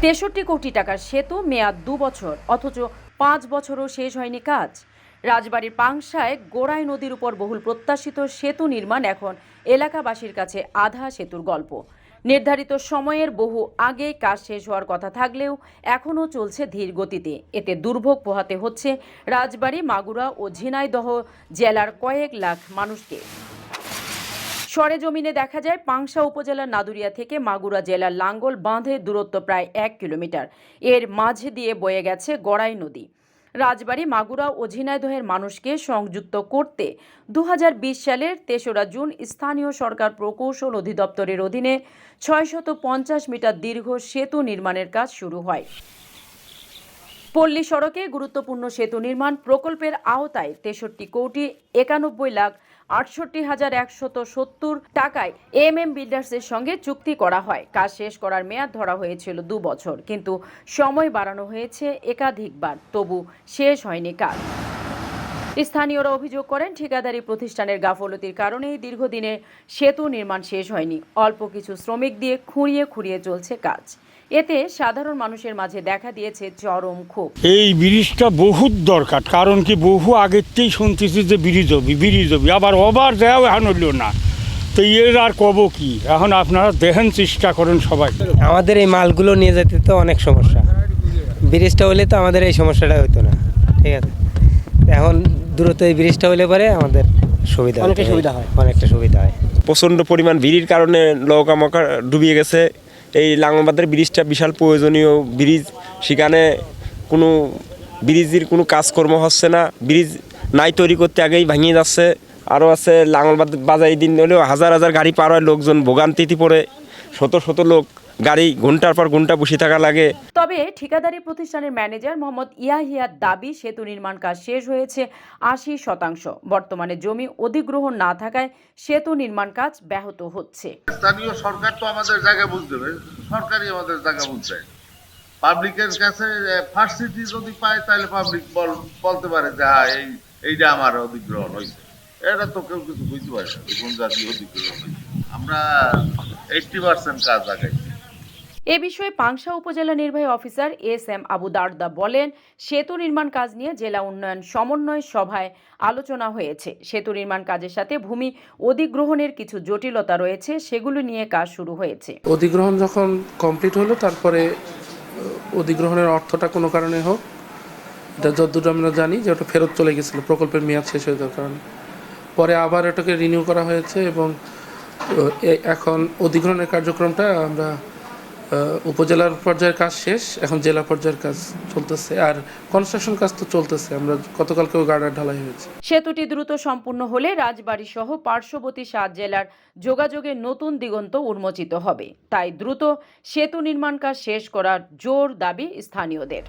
63 কোটি টাকার সেতু, মেয়াদ 2 বছর, অথচ 5 বছরও শেষ হয়নি কাজ। রাজবাড়ীর পাংশায় গোড়াই নদীর উপর বহুল প্রত্যাশিত সেতু নির্মাণ এখন এলাকাবাসীর কাছে আধা সেতুর গল্প। নির্ধারিত সময়ের বহু আগে কাজ শেষ হওয়ার কথা থাকলেও এখনও চলছে ধীর গতিতে। এতে দুর্ভোগ পোহাতে হচ্ছে রাজবাড়ী, মাগুরা ও ঝিনাইদহ জেলার কয়েক লাখ মানুষকে। সরেজমিনে দেখা যায় পাংশা উপজেলার নাদুরিয়া থেকে মাগুরা জেলার লাঙ্গল বাঁধের দূরত্ব প্রায় 1 কিলোমিটার। এর মাঝে দিয়ে বয়ে গেছে গড়াই নদী। রাজবাড়ী, মাগুরা ও ঝিনাইদহের মানুষকে সংযুক্ত করতে 2020 সালের 3রা জুন স্থানীয় সরকার প্রকৌশল অধিদপ্তরের অধীনে 650 মিটার দীর্ঘ সেতু নির্মাণের কাজ শুরু হয়। পল্লী সড়কে গুরুত্বপূর্ণ সেতু নির্মাণ প্রকল্পের আওতায় 63 কোটি 91 লাখ 68,170 টাকায় MM বিল্ডার্সের সঙ্গে চুক্তি করা হয়। কাজ শেষ করার মেয়াদ ধরা হয়েছিল 2 বছর, কিন্তু সময় বাড়ানো হয়েছে একাধিকবার, তবু শেষ হয়নি কাজ। স্থানীয়রা অভিযোগ করেন, ঠিকাদারি প্রতিষ্ঠানের গাফলতির কারণেই দীর্ঘদিনে সেতু নির্মাণ শেষ হয়নি। অল্প কিছু শ্রমিক দিয়ে খুঁড়িয়ে খুঁড়িয়ে চলছে কাজ। এতে সাধারণ মানুষের মাঝে দেখা দিয়েছে চরম ক্ষোভ। এই ব্রিজটা বহুত দরকার, কারণ কি বহু আগেরতেই শুনতেছি যে ব্রিজ হবি, আবার ওভার দেওয়া এখন হইল না, তো এর আর কব কি। এখন আপনারা দেখেন, চেষ্টা করেন সবাই। আমাদের এই মালগুলো নিয়ে যেতে তো অনেক সমস্যা, ব্রিজটা হলে তো আমাদের এই সমস্যাটা হইতো না। ঠিক আছে, এখন দ্রুত এই ব্রিজটা হলে পরে আমাদের অনেকটা সুবিধা হয়। প্রচণ্ড পরিমাণ ভিড়ির কারণে নৌকা ডুবিয়ে গেছে। এই লাঙ্গলবাঁধের ব্রিজটা বিশাল প্রয়োজনীয় ব্রিজ, সেখানে কোনো ব্রিজের কোনো কাজকর্ম হচ্ছে না। ব্রিজ নাই তৈরি করতে আগেই ভাঙিয়ে যাচ্ছে। আরও আছে লাঙ্গলবাঁধ বাজার দিন হলেও হাজার হাজার গাড়ি পার হয়, লোকজন ভোগান্তিতে পড়ে, শত লোক গাড়ি ঘন্টার পর ঘন্টা বসে থাকা লাগে। তবে ঠিকাদারি প্রতিষ্ঠানের ম্যানেজার মোহাম্মদ ইয়াহিয়ার দাবি, সেতু নির্মাণ কাজ শেষ হয়েছে 80%। বর্তমানে জমি অধিগ্রহণ না থাকায় সেতু নির্মাণ কাজ ব্যাহত হচ্ছে। স্থানীয় সরকার তো আমাদের জায়গা বুঝতে হবে, সরকারই আমাদের জায়গা বুঝতে। পাবলিকের কাছে ফার্স্ট সিটি যদি পায় তাহলে পাবলিক বলতে পারে যে হ্যাঁ এইটা আমার অধিগ্রহণ হয়েছে। এটা তো কেউ কিছু বুঝতে পারে না কোন জাতীয় অধিগ্রহণ হয়েছে। আমরা 80% কাজ আগাইছি। এ বিষয়ে পাংশা উপজেলা নির্বাহী অফিসার SM আবু দারদা বলেন, সেতু নির্মাণ কাজ নিয়ে জেলা উন্নয়ন সমন্বয় সভায় আলোচনা হয়েছে। সেতু নির্মাণ কাজের সাথে ভূমি অধিগ্রহণের কিছু জটিলতা রয়েছে, সেগুলো নিয়ে কাজ শুরু হয়েছে। অধিগ্রহণ যখন কমপ্লিট হলো, তারপরে অধিগ্রহণের অর্থটা কোনো কারণে হোক, এটা যতদূর আমরা জানি যে ওটা ফেরত চলে গেছিলো প্রকল্পের মেয়াদ শেষ হয়ে যাওয়ার কারণে। পরে আবার এটাকে রিনিউ করা হয়েছে এবং এখন অধিগ্রহণের কার্যক্রমটা আমরা উপজেলার পর্যায়ের কাজ শেষ, এখন জেলা পর্যায়ের কাজ চলতেছে, আর কনস্ট্রাকশন কাজ তো চলতেছে। আমরা গতকালকেও গার্ডার ঢালাই হয়েছে। সেতুটি দ্রুত সম্পূর্ণ হলে রাজবাড়ী সহ পার্শ্ববর্তী 7 জেলার যোগাযোগের নতুন দিগন্ত উন্মোচিত হবে। তাই দ্রুত সেতু নির্মাণ কাজ শেষ করার জোর দাবি স্থানীয়দের।